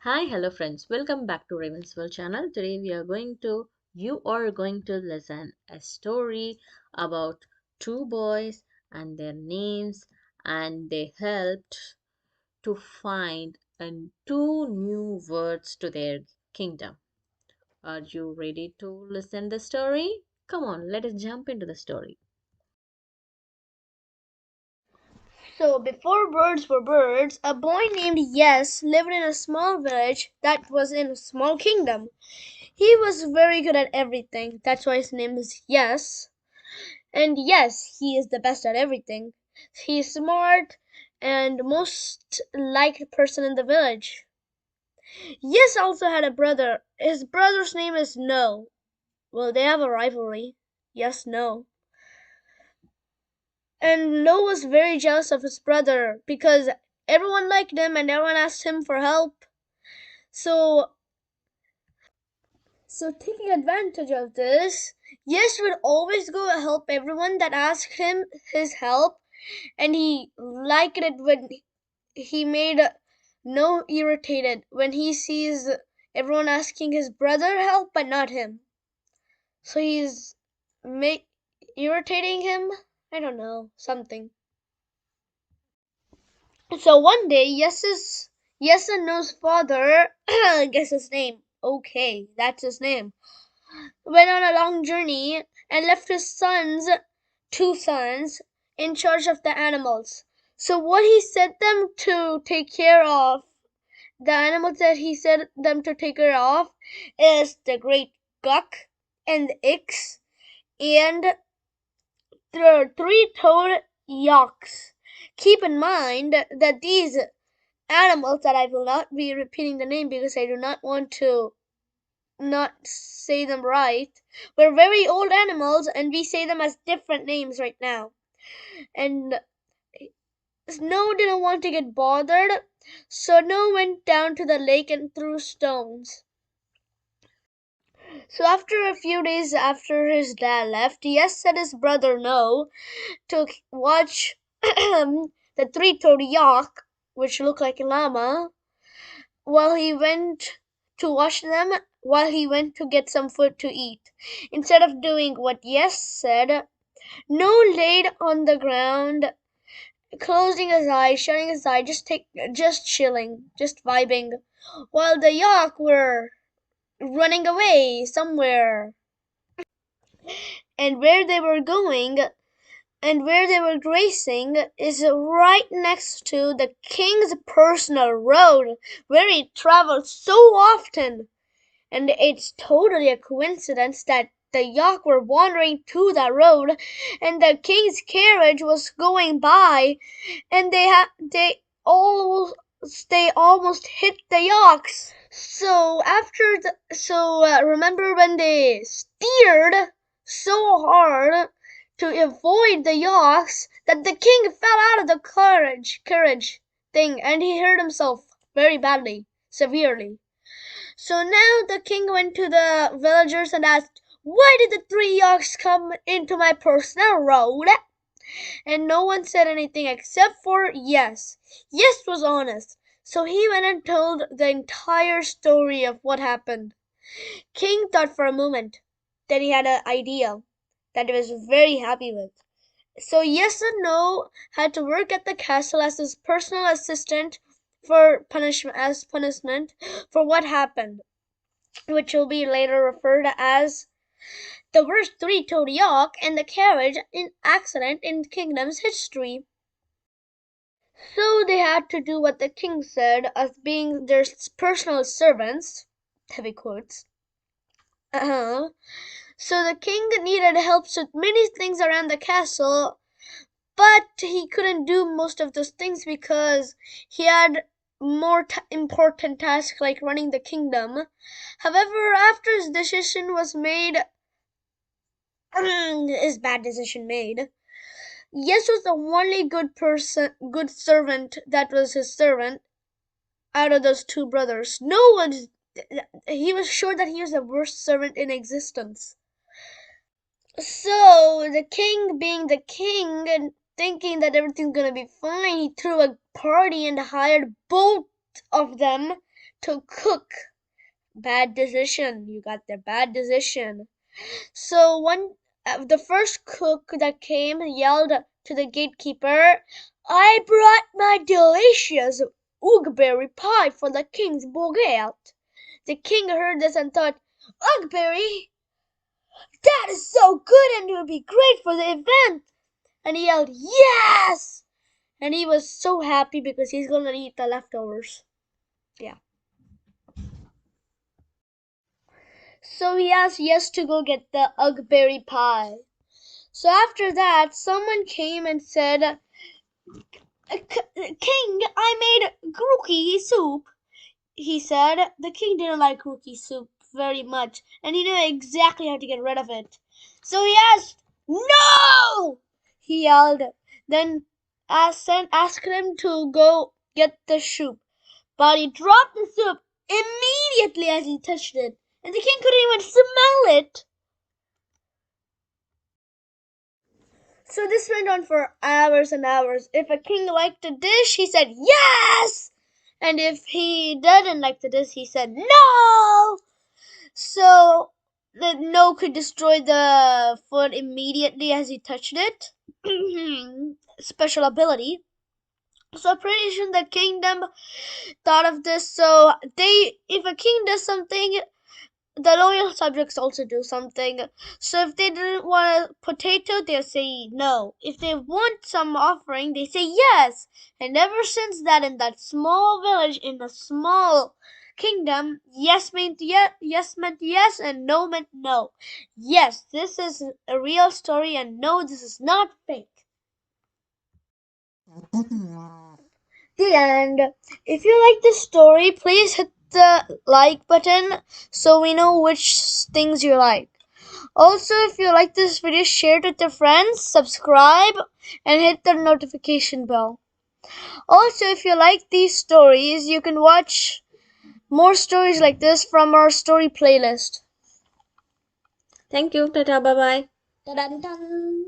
Hi, hello friends. Welcome back to Raven's World channel. Today you are going to listen a story about two boys and their names, and they helped to find two new words to their kingdom. Are you ready to listen the story? Come on, let us jump into the story. So, before birds were birds, a boy named Yes lived in a small village that was in a small kingdom. He was very good at everything. That's why his name is Yes. And yes, he is the best at everything. He's smart and most liked person in the village. Yes also had a brother. His brother's name is No. Well, they have a rivalry. Yes, No. And No was very jealous of his brother because everyone liked him and everyone asked him for help. So, so taking advantage of this, Yes would always go help everyone that asked him his help, and he liked it when he made No irritated when he sees everyone asking his brother help but not him. So he's make irritating him. I don't know, something. So one day, Yes and No's father, guess his name. Okay, that's his name. Went on a long journey and left his two sons, in charge of the animals. So what he set them to take care of, the animals that he set them to take care of, is the great guck and the ix and the three-toed yaks. Keep in mind that these animals that I will not be repeating the name because I do not want to not say them right. We're very old animals and we say them as different names right now. And Snow didn't want to get bothered, so Snow went down to the lake and threw stones. So after a few days after his dad left, Yes said his brother No to watch the three-toed yak, which looked like a llama, while he went to wash them, while he went to get some food to eat. Instead of doing what Yes said, No laid on the ground, closing his eyes, shutting his eyes, just chilling, just vibing, while the yak were running away somewhere. And where they were grazing is right next to the king's personal road, where he traveled so often. And it's totally a coincidence that the yak were wandering to that road and the king's carriage was going by, and they almost hit the yaks. Remember when they steered so hard to avoid the yaks that the king fell out of the carriage thing, and he hurt himself very badly, severely. So now the king went to the villagers and asked, "Why did the three yaks come into my personal road?" And no one said anything except for Yes. Yes was honest. So he went and told the entire story of what happened. King thought for a moment. Then he had an idea that he was very happy with. So Yes and No had to work at the castle as his personal assistant as punishment for what happened, which will be later referred as the worst three-toed yak and the carriage in accident in kingdom's history. So they had to do what the king said, as being their personal servants, heavy quotes. Uh-huh. So the king needed help with many things around the castle, but he couldn't do most of those things because he had more important tasks like running the kingdom. However, after his decision was made, his bad decision made, Yes was the only good servant that was his servant out of those two brothers. No one, he was sure that he was the worst servant in existence. So the king, being the king and thinking that everything's gonna be fine, he threw a party and hired both of them to cook. Bad decision. You got the bad decision. So the first cook that came yelled to the gatekeeper, "I brought my delicious oogberry pie for the king's boggart." The king heard this and thought, "Oogberry? That is so good and it will be great for the event." And he yelled, "Yes!" And he was so happy because he's gonna eat the leftovers. Yeah. So he asked Yes to go get the Ugberry pie. So after that, someone came and said, "King, I made grooky soup." He said the king didn't like grooky soup very much, and he knew exactly how to get rid of it. So he asked, "No!" He yelled. Then asked him to go get the soup. But he dropped the soup immediately as he touched it, and the king couldn't even smell it. So this went on for hours and hours. If a king liked a dish, he said yes! And if he didn't like the dish, he said no! So the no could destroy the food immediately as he touched it. Special ability. So pretty sure the kingdom thought of this. So if a king does something, the loyal subjects also do something. So if they didn't want a potato, they'll say no. If they want some offering, they say yes. And ever since that, in that small village, in a small kingdom, yes meant yes, and no meant no. Yes, this is a real story, and no, this is not fake. The end. If you like this story, please hit the like button so we know which things you like. Also, if you like this video, share it with your friends, subscribe, and hit the notification bell. Also, if you like these stories, you can watch more stories like this from our story playlist. Thank you. Tata. Bye bye. Dun-dun-dun.